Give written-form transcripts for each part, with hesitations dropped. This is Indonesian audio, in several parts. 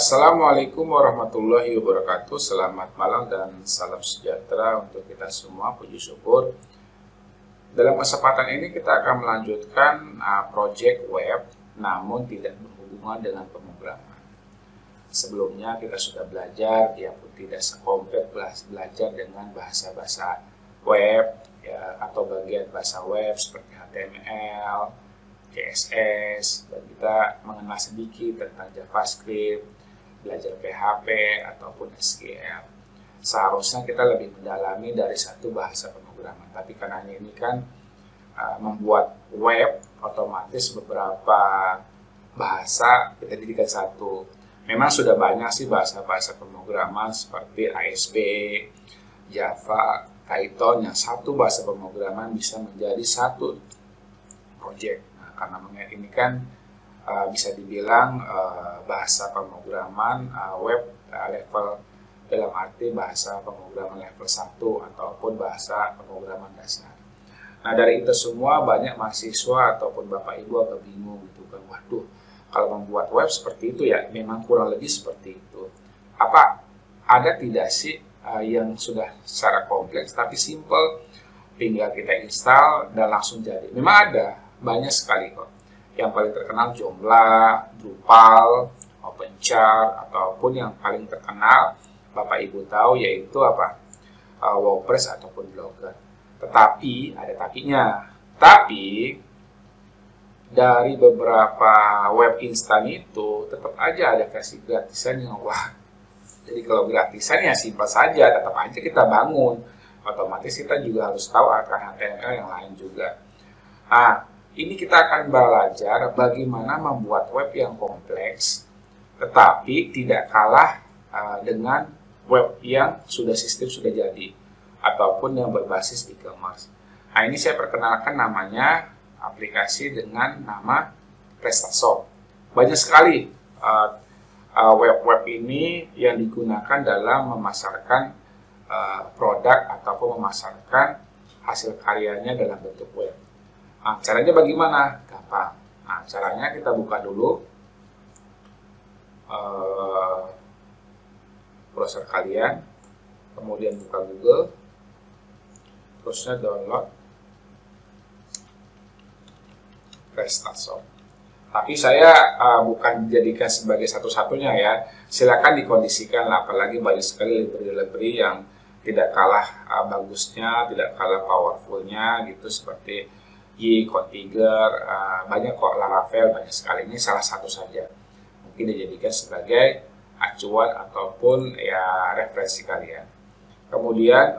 Assalamualaikum warahmatullahi wabarakatuh. Selamat malam dan salam sejahtera untuk kita semua. Puji syukur. Dalam kesempatan ini kita akan melanjutkan project web, namun tidak berhubungan dengan pemrograman. Sebelumnya kita sudah belajar, ya pun tidak sekompleks belajar dengan bahasa-bahasa web, ya, atau bagian bahasa web seperti HTML, CSS, dan kita mengenal sedikit tentang JavaScript, belajar PHP ataupun SQL. Seharusnya kita lebih mendalami dari satu bahasa pemrograman, tapi karena ini kan membuat web, otomatis beberapa bahasa kita jadikan satu. Memang sudah banyak sih bahasa-bahasa pemrograman seperti ASP, Java, Python, yang satu bahasa pemrograman bisa menjadi satu project. Karena ini kan bisa dibilang bahasa pemrograman web level, dalam arti bahasa pemrograman level 1 ataupun bahasa pemrograman dasar. Nah, dari itu semua banyak mahasiswa ataupun Bapak Ibu agak bingung gitu kan. Waduh, kalau membuat web seperti itu ya memang kurang lebih seperti itu. Apa ada tidak sih yang sudah secara kompleks tapi simple, tinggal kita install dan langsung jadi? Memang ada. Banyak sekali kok. Yang paling terkenal Joomla, Drupal, OpenChart, ataupun yang paling terkenal Bapak Ibu tahu yaitu apa? WordPress ataupun Blogger. Tetapi ada tapinya. Tapi dari beberapa web instan itu tetap aja ada versi gratisan yang wah. Jadi kalau gratisan ya simpel saja, tetap aja kita bangun. Otomatis kita juga harus tahu akan HTML yang lain juga. Nah, ini kita akan belajar bagaimana membuat web yang kompleks, tetapi tidak kalah dengan web yang sistem sudah jadi, ataupun yang berbasis e-commerce. Nah, ini saya perkenalkan namanya aplikasi dengan nama PrestaShop. Banyak sekali web-web ini yang digunakan dalam memasarkan produk ataupun memasarkan hasil karyanya dalam bentuk web. Nah, caranya bagaimana? Gampang. Nah, caranya kita buka dulu browser kalian, kemudian buka Google, terusnya download PrestaShop. Tapi saya bukan jadikan sebagai satu-satunya ya. Silakan dikondisikan, apalagi banyak sekali library yang tidak kalah bagusnya, tidak kalah powerfulnya gitu, seperti Configure, banyak kok, Laravel, banyak sekali. Ini salah satu saja. Mungkin dijadikan sebagai acuan ataupun ya referensi kalian. Kemudian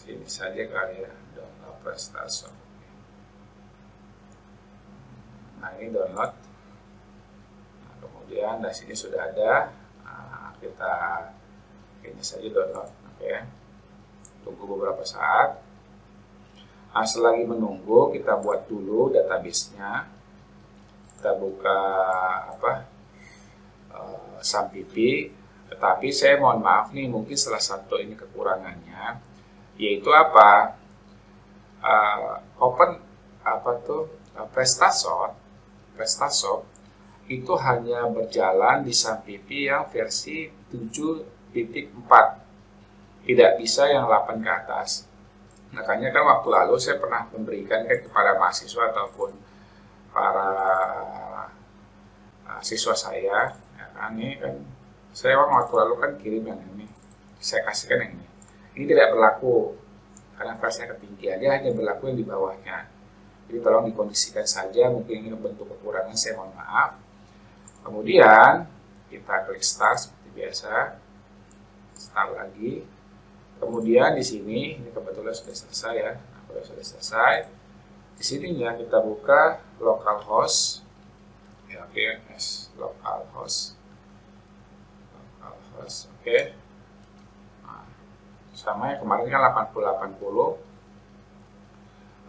ini saja kalian download PrestaShop. Nah, ini download. Nah, kemudian dari sini sudah ada. Nah, kita ini saja download. Oke. Tunggu beberapa saat. Nah, selagi menunggu, kita buat dulu database-nya. Kita buka SAMPP. Tetapi saya mohon maaf nih, mungkin salah satu ini kekurangannya, yaitu apa? PrestaShop itu hanya berjalan di SAMPP yang versi 7.4. Tidak bisa yang 8 ke atas. Makanya kan waktu lalu saya pernah memberikan kepada mahasiswa ataupun para siswa saya, ya kan, ini kan saya waktu lalu kan kirim yang ini, saya kasihkan yang ini. Ini tidak berlaku karena versinya ketinggian, dia hanya berlaku yang di bawahnya. Jadi tolong dikondisikan saja, mungkin ini bentuk kekurangan, saya mohon maaf. Kemudian kita klik start seperti biasa, start lagi. Kemudian di sini, ini kebetulan sudah selesai ya. Nah, kalau sudah selesai, di sininya kita buka localhost. Ya, oke, yes, localhost. Oke. Nah, sama ya, kemarin kan 8080.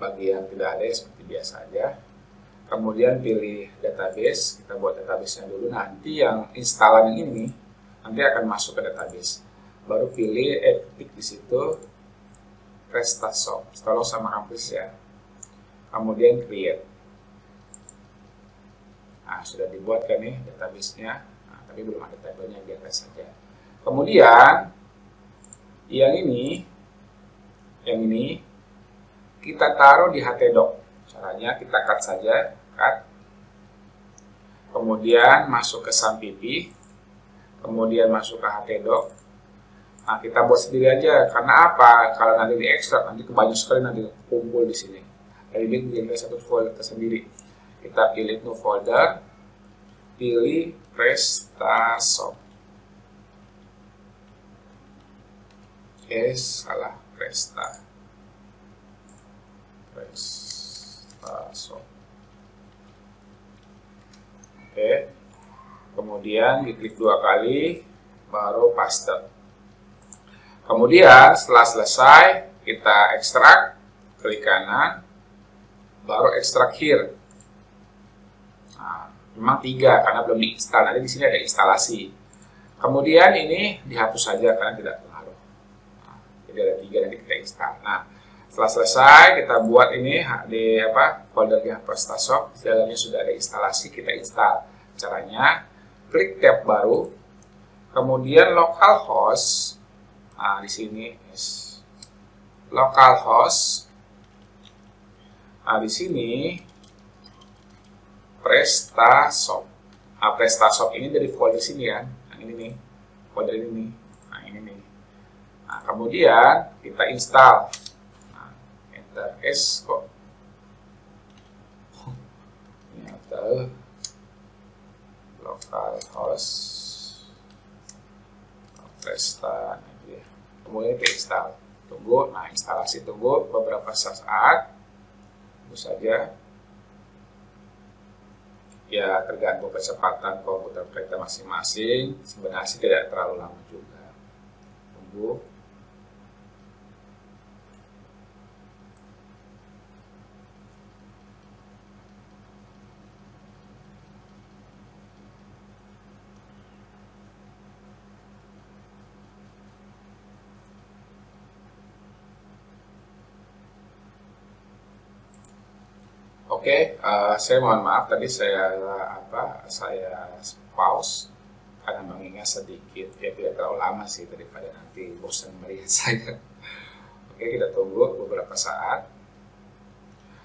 Bagi yang tidak ada ya seperti biasa aja. Kemudian pilih database, kita buat database-nya dulu. Nanti yang instalan yang ini nanti akan masuk ke database. Baru pilih ketik di situ PrestaShop, tolong sama kampus ya. Kemudian create. Nah, sudah dibuat kan nih database-nya. Nah, tapi belum ada tabelnya, biar tes saja. Kemudian yang ini kita taruh di htdoc. Caranya kita cut saja, cut. Kemudian masuk ke SAMPP, kemudian masuk ke htdoc. Nah, kita buat sendiri aja. Karena apa? Kalau nanti diekstrak, nanti kebanyakan sekali nanti kumpul di sini. Jadi bikin satu folder tersendiri. Kita pilih new folder, pilih PrestaShop. Salah, PrestaShop. Oke. Kemudian diklik 2 kali, baru paste. Kemudian setelah selesai, kita ekstrak, klik kanan, baru ekstrak here. Nah, memang 3 karena belum diinstal. Nanti di sini ada instalasi. Kemudian ini dihapus saja karena tidak pengaruh. Nah, jadi ada 3 nanti kita install. Nah, setelah selesai kita buat ini di foldernya PrestaShop. Di dalamnya sudah ada instalasi, kita install. Caranya klik tab baru, kemudian localhost. Nah, di sini localhost. Nah, di sini PrestaShop. Nah, PrestaShop ini dari folder sini kan. Yang ini nih, folder ini nih. Nah, ini nih. Nah, kemudian kita install. Nah, enter kok. Ternyata localhost Presta. Kemudian kita install. Tunggu. Nah, instalasi tunggu beberapa saat. Tunggu saja. Ya, tergantung kecepatan komputer kita masing-masing. Sebenarnya sih tidak terlalu lama juga. Tunggu. Oke, saya mohon maaf tadi saya pause karena mengingat sedikit, ya tidak terlalu lama sih daripada nanti bosan melihat saya. Oke, kita tunggu beberapa saat.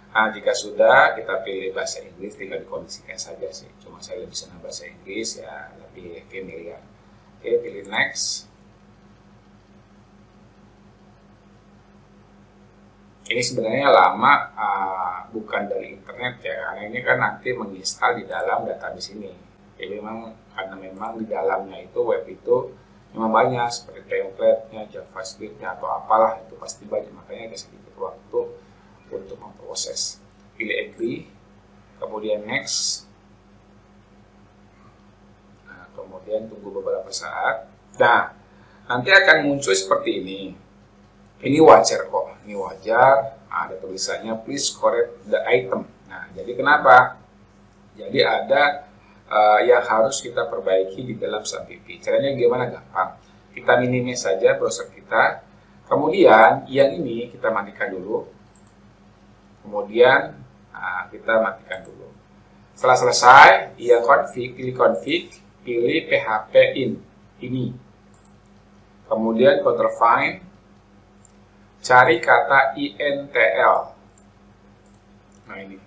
Nah, jika sudah kita pilih bahasa Inggris, tinggal dikondisikan saja sih. Cuma saya lebih senang bahasa Inggris, ya lebih familiar. Oke, pilih next. Ini sebenarnya lama, bukan dari internet ya, karena ini kan nanti menginstal di dalam database ini. Jadi karena memang di dalamnya itu web itu memang banyak seperti template-nya, JavaScript-nya atau apalah, itu pasti banyak, makanya ada sedikit waktu untuk memproses. Pilih agree, kemudian next. Nah, kemudian tunggu beberapa saat. Nah, nanti akan muncul seperti ini. Ini wajar kok, ini wajar. Ada tulisannya please correct the item. Nah, jadi kenapa? Jadi ada yang harus kita perbaiki di dalam SAMPP. Caranya gimana? Gampang. Kita minimize saja browser kita. Kemudian yang ini kita matikan dulu. Kemudian kita matikan dulu. Setelah selesai, ya pilih config, pilih php ini. Kemudian Ctrl find. Cari kata intl. Nah, ini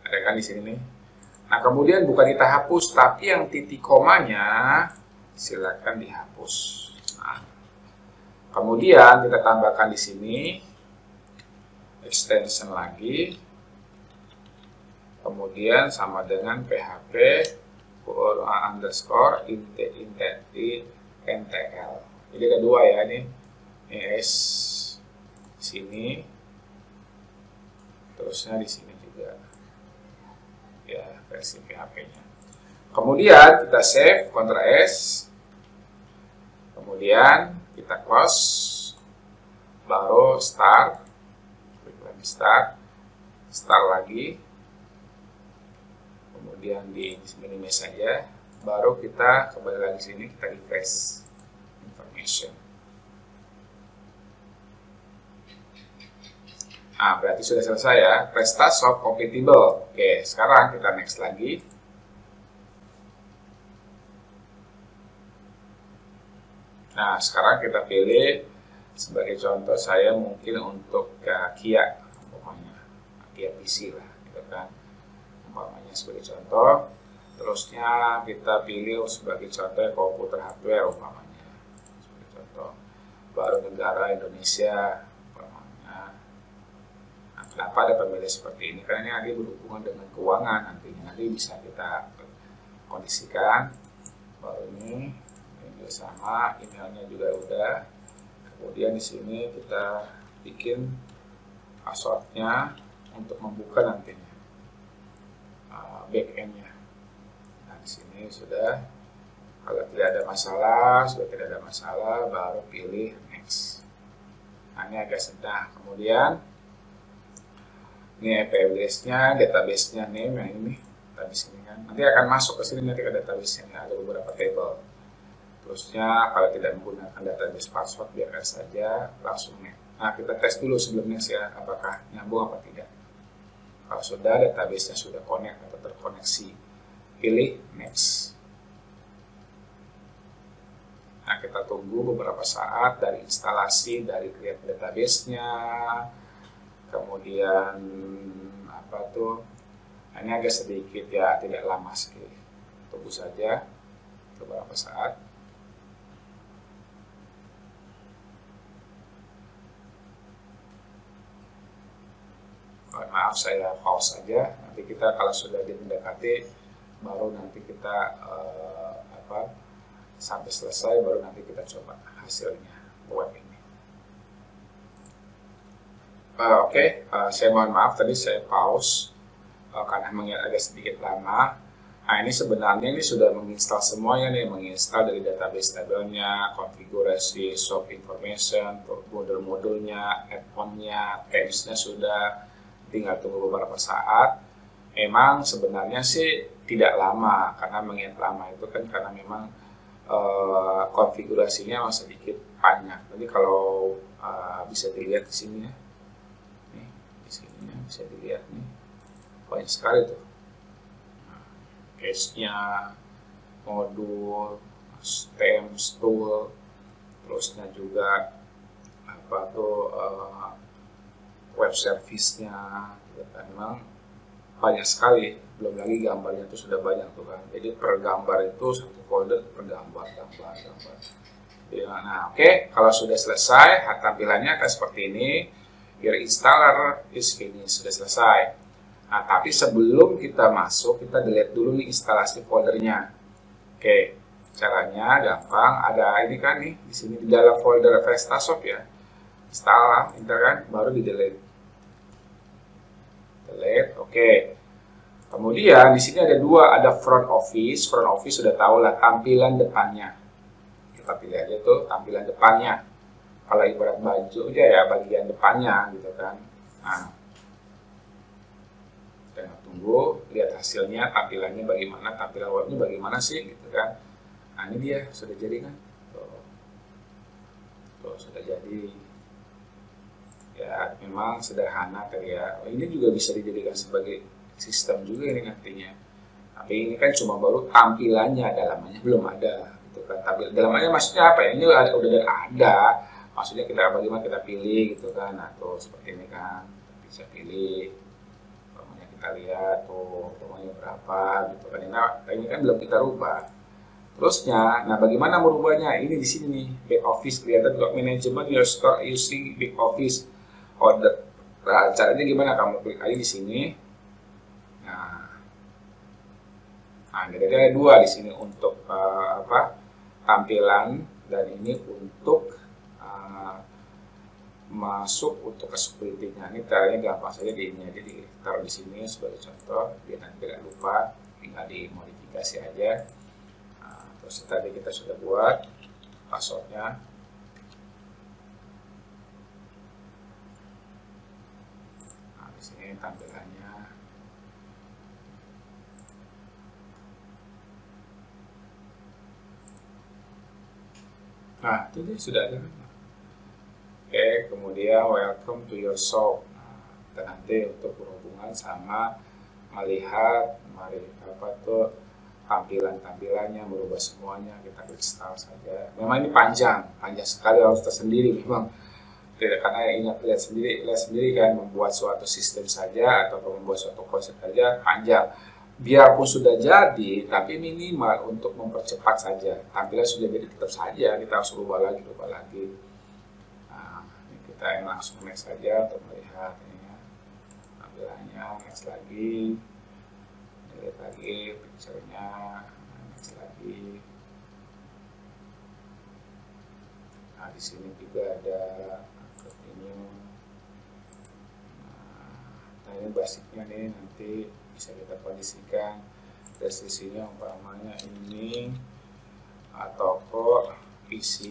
ada kan di sini nih. Nah, kemudian bukan kita hapus, tapi yang titik komanya silakan dihapus. Nah, kemudian kita tambahkan di sini extension lagi. Kemudian sama dengan php underscore intl. Jadi ada dua ya ini. Sini, terusnya di sini juga ya versi PHP-nya. Kemudian kita save, Ctrl S, kemudian kita close, baru start, klik lagi start lagi, kemudian di minimize saja, baru kita kembali lagi sini, kita refresh information. Nah, berarti sudah selesai ya. PrestaShop compatible. Oke, sekarang kita next lagi. Nah, sekarang kita pilih sebagai contoh saya mungkin untuk Kia, umpamanya Kia PC lah, gitu kan, umpamanya sebagai contoh. Terusnya kita pilih sebagai contoh komputer hardware, umpamanya sebagai contoh. Baru negara Indonesia, umpamanya. Nah, kenapa ada pemilih seperti ini? Karena ini nanti berhubungan dengan keuangan, nantinya nanti bisa kita kondisikan. Baru ini juga sama, emailnya juga udah. Kemudian di sini kita bikin passwordnya untuk membuka nantinya backendnya. Nah, di sini sudah. Kalau tidak ada masalah, baru pilih next. Nah, ini agak sedang. Kemudian ini IP address-nya, database-nya nih, yang ini database ini kan. Nanti akan masuk ke sini nanti ke database-nya, ada beberapa table. Terusnya kalau tidak menggunakan database password, biarkan saja, langsung next. Nah, kita tes dulu sebelum next ya, apakah nyambung apa tidak. Kalau sudah, database-nya sudah connect atau terkoneksi, pilih next. Nah, kita tunggu beberapa saat dari instalasi, dari create database-nya, kemudian nah, ini agak sedikit ya, tidak lama sekali. Tunggu saja beberapa saat. Maaf, saya pause saja. Nanti kita kalau sudah mendekati, baru nanti kita sampai selesai, baru nanti kita coba hasilnya web ini. Saya mohon maaf tadi saya pause karena agak sedikit lama. Nah, ini sebenarnya ini sudah menginstal semuanya nih, menginstal dari database tabelnya, konfigurasi, shop information, modul-modulnya, add-onnya, temsnya sudah, tinggal tunggu beberapa saat. Memang sebenarnya sih tidak lama, karena mengingat lama itu kan karena memang konfigurasinya masih sedikit banyak. Jadi kalau bisa dilihat di sini ya, nih di sini bisa dilihat nih, banyak sekali tuh. Case-nya, modul, stem, tool, terusnya juga web service-nya, gitu kan. Memang banyak sekali, belum lagi gambarnya itu sudah banyak tuh kan. Jadi per gambar itu satu folder per gambar. Nah, kalau sudah selesai, tampilannya akan seperti ini. Your installer is finished, sudah selesai. Nah, tapi sebelum kita masuk, kita delete dulu nih instalasi foldernya. Caranya gampang. Ada ini kan nih di sini di dalam folder PrestaShop ya. Install, kan, baru di delete. Kemudian di sini ada dua, ada front office. Front office sudah tahu lah, tampilan depannya. Kita pilih aja tuh tampilan depannya. Kalau ibarat baju aja ya, bagian depannya gitu kan. Nah, kita tunggu, lihat hasilnya, tampilannya bagaimana, tampilan webnya bagaimana sih gitu kan. Nah, ini dia sudah jadi kan. Tuh sudah jadi. Ya, memang sederhana tadi ya. Ini juga bisa dijadikan sebagai sistem juga ini nantinya. Tapi ini kan cuma baru tampilannya, dalamnya belum ada gitu kan. Dalamnya maksudnya apa ya? Ini udah ada. Maksudnya bagaimana kita pilih gitu kan. Atau seperti ini kan. Bisa pilih. Pokoknya kita lihat tuh pokoknya berapa gitu kan. Ini kan belum kita rubah. Terusnya, nah bagaimana merubahnya? Ini di sini nih, back office kelihatan juga, management your store using back office. Order. Nah, caranya gimana? Kamu klik aja di sini. Nah, jadi ada dua di sini untuk tampilan, dan ini untuk masuk untuk ke security-nya. Ini caranya gampang saja, jadi taruh di sini sebagai contoh, biar nanti tidak lupa, tinggal dimodifikasi aja. Nah, terus tadi kita sudah buat passwordnya. Ini tampilannya. Nah, itu dia sudah ada. Kemudian welcome to your shop. Nah, kita nanti untuk berhubungan sama melihat tampilannya, merubah semuanya. Kita klik start saja. Memang ini panjang sekali, harus tersendiri memang. Tidak, karena ingat lihat sendiri kan, membuat suatu sistem saja atau membuat suatu konsep saja panjang. Biarpun sudah jadi, tapi minimal untuk mempercepat saja. Tampilan sudah jadi, tetap saja kita harus rubah lagi. Nah, ini kita yang langsung next saja untuk melihat ini ya, tampilannya. Next lagi, lihat lagi picture-nya, next lagi. Nah, di sini juga ada continue. Nah, ini basicnya nih, nanti bisa kita kondisikan. Dari sisinya umpamanya ini toko PC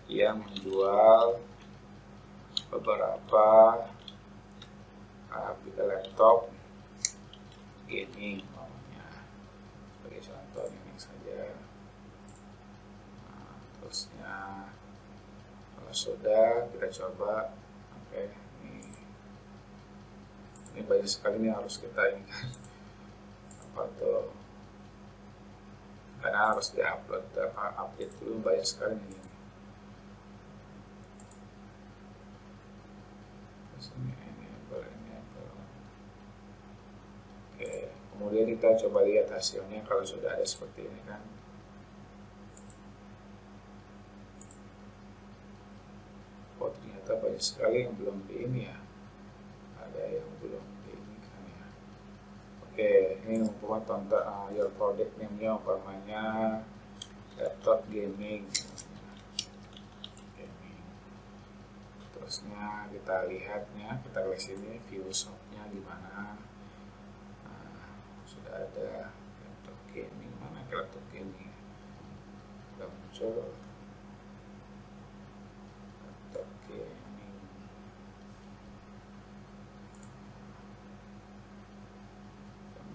yang menjual beberapa laptop gaming umpamanya, sebagai contoh ini saja. Nah, terusnya kalau sudah, kita coba. Oke, ini banyak sekali nih harus kita ingat apa tuh, karena harus diupload update dulu, banyak sekali nih. Terus ini enable. Oke, kemudian kita coba lihat hasilnya kalau sudah ada seperti ini kan. Oh, ternyata banyak sekali yang belum di ini ya, ada yang belum di ini kan ya. Oke, ini umpama tonton your product name-nya umpamanya laptop gaming. Terusnya kita lihatnya, kita klik sini view shop-nya di mana. Nah, sudah ada laptop gaming, mana laptop gaming sudah muncul.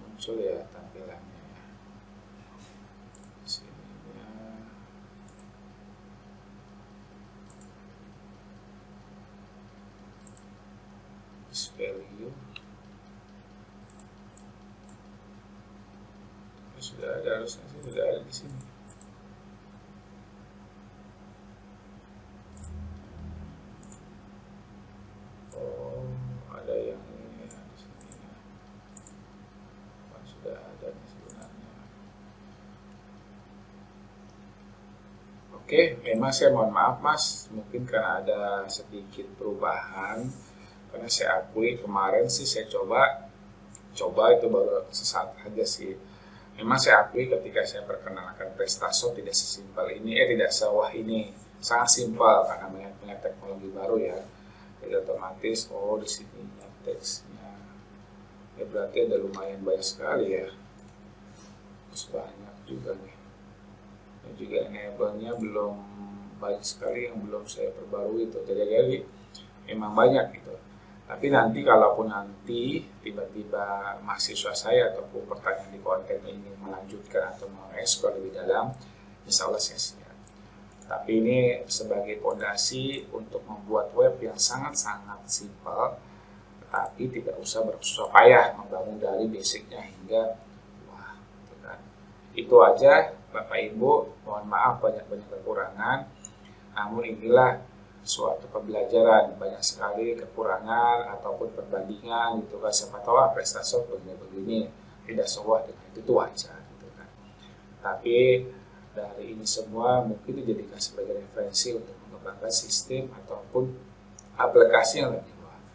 Muncul ya tampilannya ya. Sininya value sudah ada, harusnya sudah ada di sini. Oh, ada yang ini ya di sini ya. Sudah ada nih sebenarnya. Oke, memang saya mohon maaf Mas, mungkin karena ada sedikit perubahan, karena saya akui kemarin sih saya coba itu baru sesaat aja sih. Memang saya akui ketika saya perkenalkan PrestaShop tidak sesimpel ini, tidak sewah ini, sangat simpel karena banyak teknologi baru ya. Jadi otomatis di sininya teksnya. Ya berarti ada lumayan banyak sekali ya, terus banyak juga nih, dan juga enable-nya belum banyak sekali yang belum saya perbarui itu. Jadi memang banyak gitu. Tapi nanti kalaupun nanti tiba-tiba mahasiswa saya ataupun pertanyaan di konten ini melanjutkan atau mengeksplor lebih dalam, insya Allah saya siap. Tapi ini sebagai fondasi untuk membuat web yang sangat-sangat simpel, tapi tidak usah bersusah payah membangun dari basicnya hingga wah, gitu kan. Itu aja Bapak Ibu, mohon maaf banyak-banyak kekurangan, namun inilah suatu pembelajaran, banyak sekali kekurangan ataupun perbandingan gitu kan. Siapa tahu PrestaShop begini tidak sesuai dengan itu wajar gitu kan. Tapi dari ini semua mungkin dijadikan sebagai referensi untuk mengembangkan sistem ataupun aplikasi yang lebih luas.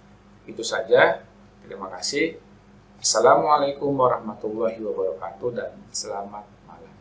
Itu saja, terima kasih. Assalamualaikum warahmatullahi wabarakatuh dan selamat malam.